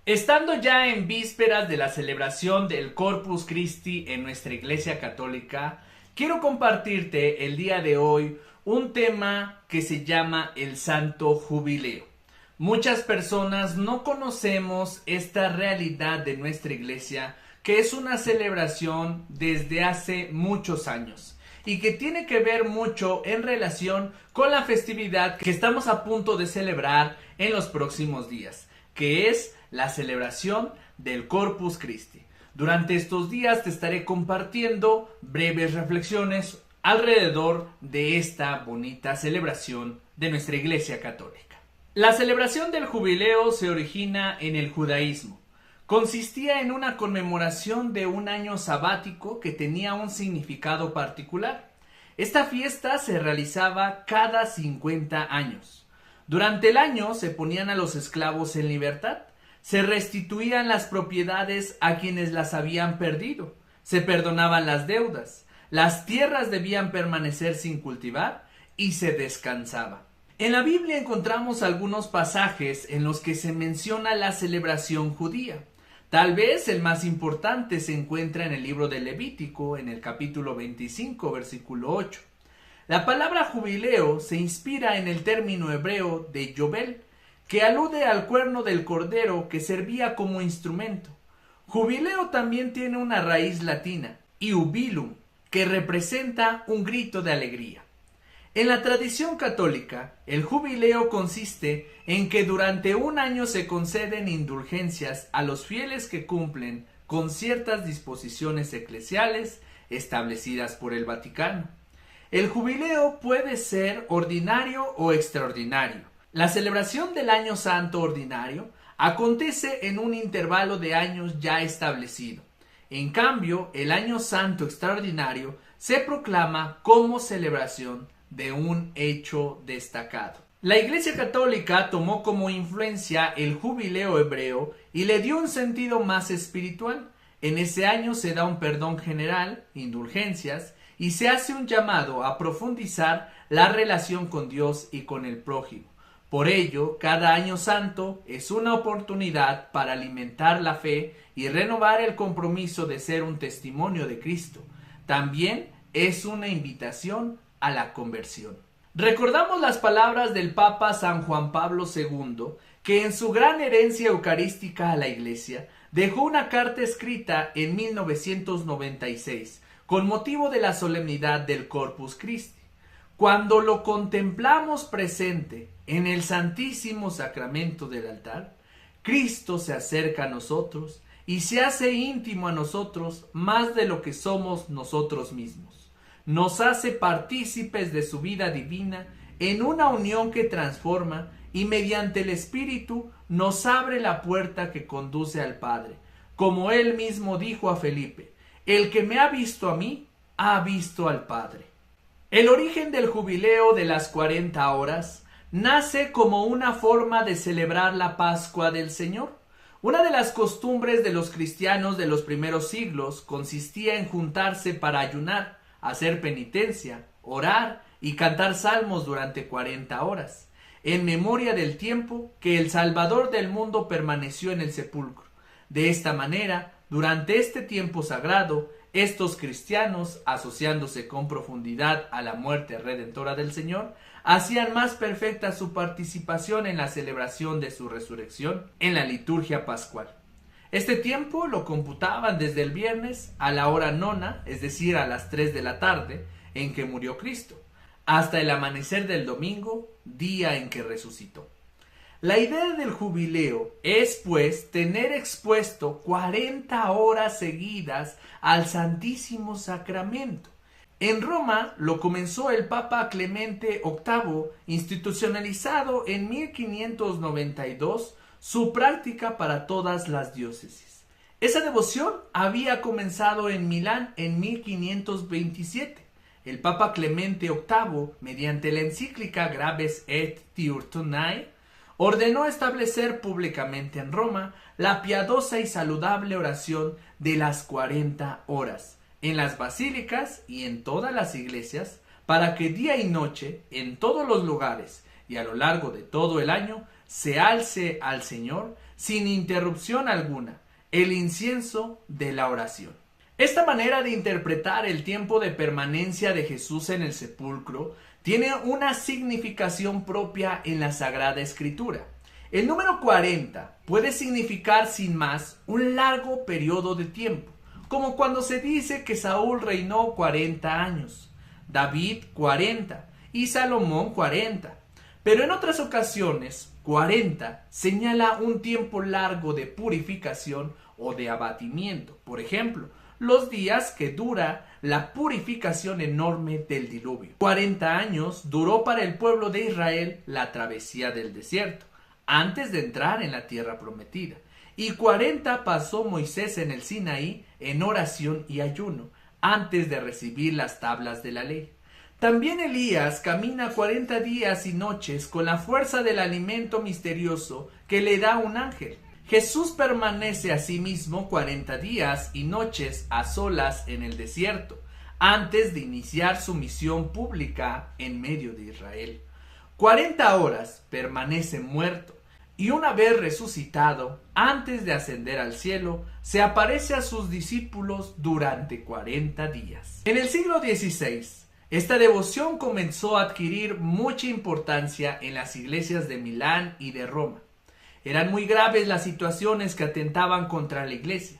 Estando ya en vísperas de la celebración del Corpus Christi en nuestra Iglesia Católica, quiero compartirte el día de hoy un tema que se llama el Santo Jubileo. Muchas personas no conocemos esta realidad de nuestra Iglesia, que es una celebración desde hace muchos años y que tiene que ver mucho en relación con la festividad que estamos a punto de celebrar en los próximos días, que es la celebración del Corpus Christi. Durante estos días te estaré compartiendo breves reflexiones alrededor de esta bonita celebración de nuestra Iglesia Católica. La celebración del jubileo se origina en el judaísmo. Consistía en una conmemoración de un año sabático que tenía un significado particular. Esta fiesta se realizaba cada 50 años. Durante el año se ponían a los esclavos en libertad, se restituían las propiedades a quienes las habían perdido, se perdonaban las deudas, las tierras debían permanecer sin cultivar y se descansaba. En la Biblia encontramos algunos pasajes en los que se menciona la celebración judía. Tal vez el más importante se encuentra en el libro de Levítico, en el capítulo 25, versículo 8. La palabra jubileo se inspira en el término hebreo de Yobel, que alude al cuerno del cordero que servía como instrumento. Jubileo también tiene una raíz latina, iubilum, que representa un grito de alegría. En la tradición católica, el jubileo consiste en que durante un año se conceden indulgencias a los fieles que cumplen con ciertas disposiciones eclesiales establecidas por el Vaticano. El jubileo puede ser ordinario o extraordinario. La celebración del Año Santo ordinario acontece en un intervalo de años ya establecido. En cambio, el Año Santo extraordinario se proclama como celebración de un hecho destacado. La Iglesia Católica tomó como influencia el jubileo hebreo y le dio un sentido más espiritual. En ese año se da un perdón general, indulgencias, y se hace un llamado a profundizar la relación con Dios y con el prójimo. Por ello, cada año santo es una oportunidad para alimentar la fe y renovar el compromiso de ser un testimonio de Cristo. También es una invitación a la conversión. Recordamos las palabras del Papa San Juan Pablo II, que en su gran herencia eucarística a la Iglesia dejó una carta escrita en 1996 con motivo de la solemnidad del Corpus Christi. Cuando lo contemplamos presente en el Santísimo Sacramento del altar, Cristo se acerca a nosotros y se hace íntimo a nosotros más de lo que somos nosotros mismos. Nos hace partícipes de su vida divina en una unión que transforma y mediante el Espíritu nos abre la puerta que conduce al Padre. Como él mismo dijo a Felipe, el que me ha visto a mí, ha visto al Padre. El origen del jubileo de las 40 horas nace como una forma de celebrar la Pascua del Señor. Una de las costumbres de los cristianos de los primeros siglos consistía en juntarse para ayunar, hacer penitencia, orar y cantar salmos durante 40 horas, en memoria del tiempo que el Salvador del mundo permaneció en el sepulcro. De esta manera, durante este tiempo sagrado, estos cristianos, asociándose con profundidad a la muerte redentora del Señor, hacían más perfecta su participación en la celebración de su resurrección en la liturgia pascual. Este tiempo lo computaban desde el viernes a la hora nona, es decir, a las 3 de la tarde, en que murió Cristo, hasta el amanecer del domingo, día en que resucitó. La idea del jubileo es, pues, tener expuesto 40 horas seguidas al Santísimo Sacramento. En Roma lo comenzó el Papa Clemente VIII, institucionalizado en 1592, su práctica para todas las diócesis. Esa devoción había comenzado en Milán en 1527. El Papa Clemente VIII, mediante la encíclica Graves et Diurtunae, ordenó establecer públicamente en Roma la piadosa y saludable oración de las 40 horas, en las basílicas y en todas las iglesias, para que día y noche, en todos los lugares y a lo largo de todo el año, se alce al Señor, sin interrupción alguna, el incienso de la oración. Esta manera de interpretar el tiempo de permanencia de Jesús en el sepulcro tiene una significación propia en la Sagrada Escritura. El número 40 puede significar sin más un largo periodo de tiempo, como cuando se dice que Saúl reinó 40 años, David 40 y Salomón 40. Pero en otras ocasiones, 40 señala un tiempo largo de purificación o de abatimiento. Por ejemplo, los días que dura la purificación enorme del diluvio. 40 años duró para el pueblo de Israel la travesía del desierto, antes de entrar en la tierra prometida. Y 40 pasó Moisés en el Sinaí en oración y ayuno, antes de recibir las tablas de la ley. También Elías camina 40 días y noches con la fuerza del alimento misterioso que le da un ángel. Jesús permanece asimismo 40 días y noches a solas en el desierto, antes de iniciar su misión pública en medio de Israel. 40 horas permanece muerto, y una vez resucitado, antes de ascender al cielo, se aparece a sus discípulos durante 40 días. En el siglo XVI, esta devoción comenzó a adquirir mucha importancia en las iglesias de Milán y de Roma. Eran muy graves las situaciones que atentaban contra la iglesia,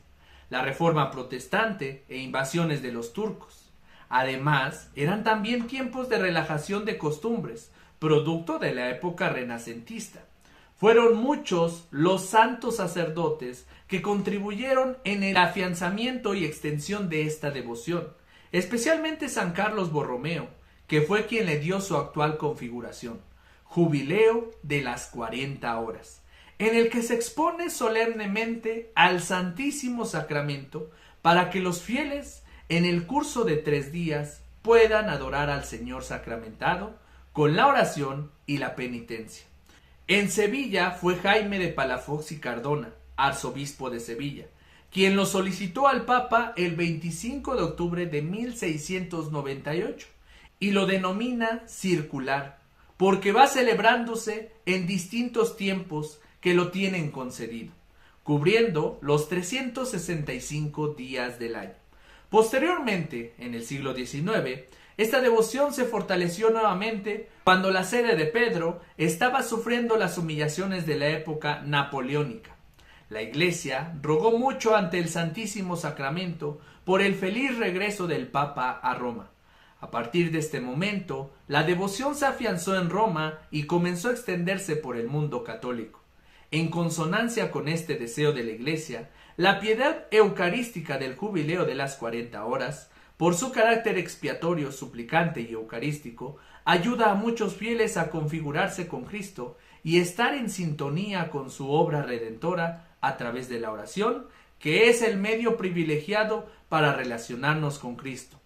la reforma protestante e invasiones de los turcos. Además, eran también tiempos de relajación de costumbres, producto de la época renacentista. Fueron muchos los santos sacerdotes que contribuyeron en el afianzamiento y extensión de esta devoción, especialmente San Carlos Borromeo, que fue quien le dio su actual configuración, Jubileo de las 40 horas, en el que se expone solemnemente al Santísimo Sacramento para que los fieles, en el curso de 3 días, puedan adorar al Señor sacramentado con la oración y la penitencia. En Sevilla fue Jaime de Palafox y Cardona, arzobispo de Sevilla, quien lo solicitó al Papa el 25 de octubre de 1698 y lo denomina circular, porque va celebrándose en distintos tiempos que lo tienen concedido, cubriendo los 365 días del año. Posteriormente, en el siglo XIX, esta devoción se fortaleció nuevamente cuando la sede de Pedro estaba sufriendo las humillaciones de la época napoleónica. La Iglesia rogó mucho ante el Santísimo Sacramento por el feliz regreso del Papa a Roma. A partir de este momento, la devoción se afianzó en Roma y comenzó a extenderse por el mundo católico. En consonancia con este deseo de la Iglesia, la piedad eucarística del Jubileo de las 40 horas, por su carácter expiatorio, suplicante y eucarístico, ayuda a muchos fieles a configurarse con Cristo y estar en sintonía con su obra redentora a través de la oración, que es el medio privilegiado para relacionarnos con Cristo,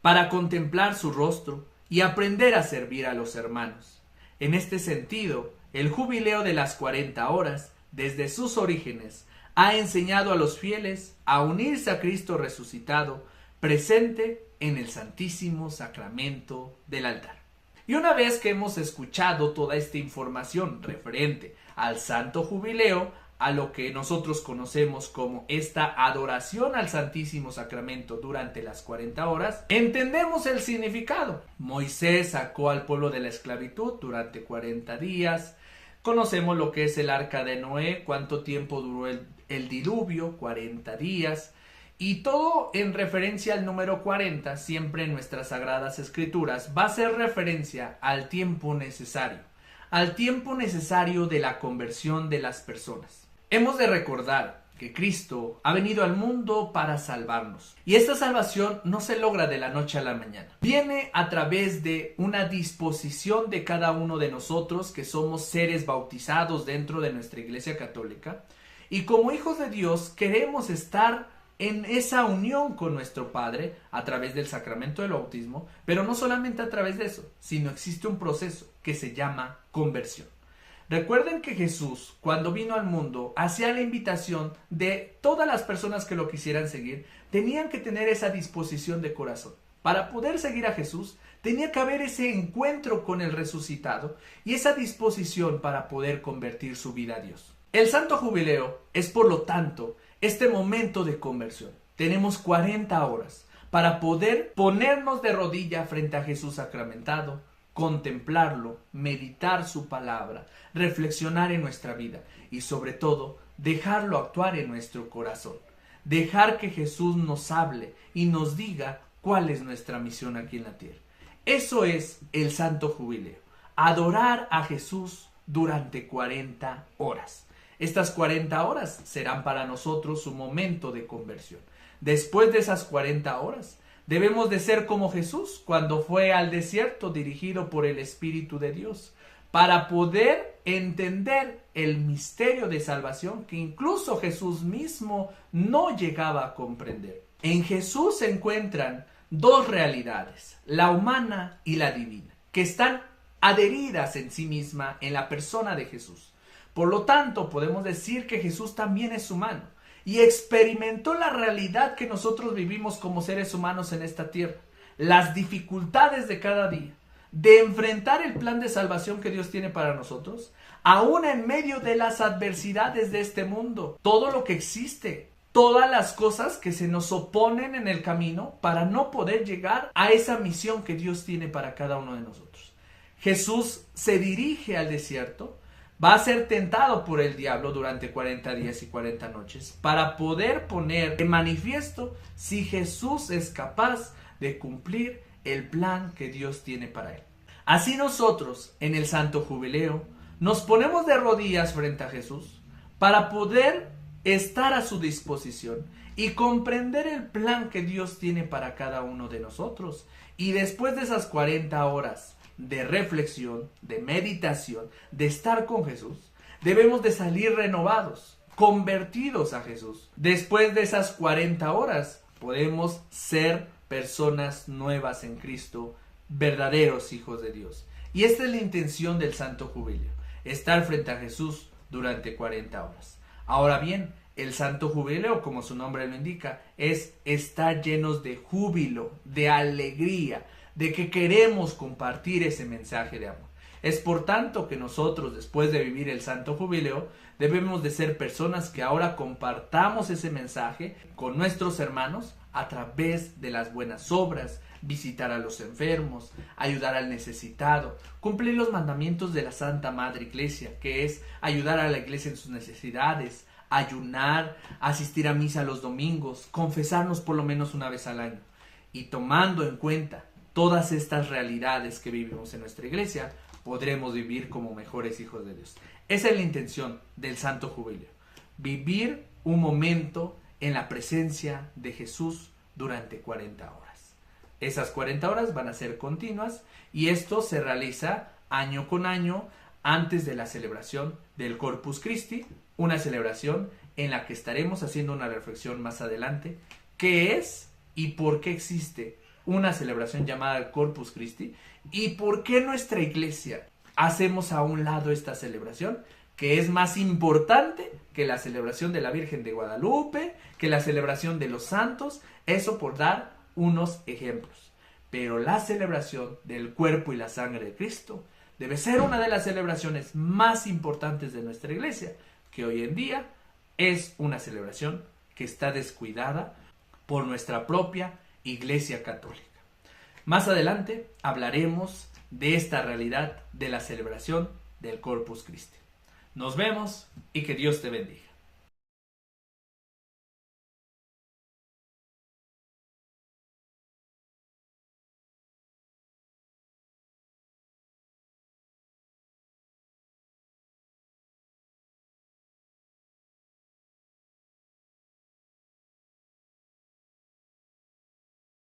para contemplar su rostro y aprender a servir a los hermanos. En este sentido, el Jubileo de las 40 horas, desde sus orígenes, ha enseñado a los fieles a unirse a Cristo resucitado, presente en el Santísimo Sacramento del altar. Y una vez que hemos escuchado toda esta información referente al Santo Jubileo, a lo que nosotros conocemos como esta adoración al Santísimo Sacramento durante las 40 horas, entendemos el significado. Moisés sacó al pueblo de la esclavitud durante 40 días, conocemos lo que es el arca de Noé, cuánto tiempo duró el diluvio, 40 días, y todo en referencia al número 40, siempre en nuestras sagradas escrituras, va a ser referencia al tiempo necesario de la conversión de las personas. Hemos de recordar que Cristo ha venido al mundo para salvarnos. Y esta salvación no se logra de la noche a la mañana. Viene a través de una disposición de cada uno de nosotros que somos seres bautizados dentro de nuestra Iglesia Católica. Y como hijos de Dios queremos estar en esa unión con nuestro Padre a través del sacramento del bautismo. Pero no solamente a través de eso, sino existe un proceso que se llama conversión. Recuerden que Jesús, cuando vino al mundo, hacía la invitación de todas las personas que lo quisieran seguir, tenían que tener esa disposición de corazón. Para poder seguir a Jesús, tenía que haber ese encuentro con el resucitado y esa disposición para poder convertir su vida a Dios. El Santo Jubileo es, por lo tanto, este momento de conversión. Tenemos 40 horas para poder ponernos de rodilla frente a Jesús sacramentado, contemplarlo, meditar su palabra, reflexionar en nuestra vida y sobre todo dejarlo actuar en nuestro corazón. Dejar que Jesús nos hable y nos diga cuál es nuestra misión aquí en la tierra. Eso es el Santo Jubileo. Adorar a Jesús durante 40 horas. Estas 40 horas serán para nosotros un momento de conversión. Después de esas 40 horas, debemos de ser como Jesús cuando fue al desierto dirigido por el Espíritu de Dios, para poder entender el misterio de salvación que incluso Jesús mismo no llegaba a comprender. En Jesús se encuentran dos realidades, la humana y la divina, que están adheridas en sí misma en la persona de Jesús. Por lo tanto, podemos decir que Jesús también es humano y experimentó la realidad que nosotros vivimos como seres humanos en esta tierra, las dificultades de cada día, de enfrentar el plan de salvación que Dios tiene para nosotros, aún en medio de las adversidades de este mundo, todo lo que existe, todas las cosas que se nos oponen en el camino para no poder llegar a esa misión que Dios tiene para cada uno de nosotros. Jesús se dirige al desierto, va a ser tentado por el diablo durante 40 días y 40 noches para poder poner de manifiesto si Jesús es capaz de cumplir el plan que Dios tiene para él. Así nosotros, en el Santo Jubileo, nos ponemos de rodillas frente a Jesús para poder estar a su disposición y comprender el plan que Dios tiene para cada uno de nosotros. Y después de esas 40 horas de reflexión, de meditación, de estar con Jesús, debemos de salir renovados, convertidos a Jesús. Después de esas 40 horas podemos ser personas nuevas en Cristo, verdaderos hijos de Dios. Y esta es la intención del Santo Jubileo, estar frente a Jesús durante 40 horas. Ahora bien, el Santo Jubileo, como su nombre lo indica, es estar llenos de júbilo, de alegría, de que queremos compartir ese mensaje de amor. Es por tanto que nosotros, después de vivir el Santo Jubileo, debemos de ser personas que ahora compartamos ese mensaje con nuestros hermanos a través de las buenas obras, visitar a los enfermos, ayudar al necesitado, cumplir los mandamientos de la Santa Madre Iglesia, que es ayudar a la Iglesia en sus necesidades, ayunar, asistir a misa los domingos, confesarnos por lo menos una vez al año. Y tomando en cuenta todas estas realidades que vivimos en nuestra iglesia, podremos vivir como mejores hijos de Dios. Esa es la intención del Santo Jubileo. Vivir un momento en la presencia de Jesús durante 40 horas. Esas 40 horas van a ser continuas y esto se realiza año con año antes de la celebración del Corpus Christi, una celebración en la que estaremos haciendo una reflexión más adelante, qué es y por qué existe una celebración llamada el Corpus Christi y por qué nuestra iglesia hacemos a un lado esta celebración que es más importante que la celebración de la Virgen de Guadalupe, que la celebración de los santos, eso por dar unos ejemplos. Pero la celebración del cuerpo y la sangre de Cristo debe ser una de las celebraciones más importantes de nuestra iglesia, que hoy en día es una celebración que está descuidada por nuestra propia Iglesia Católica. Más adelante hablaremos de esta realidad de la celebración del Corpus Christi. Nos vemos y que Dios te bendiga.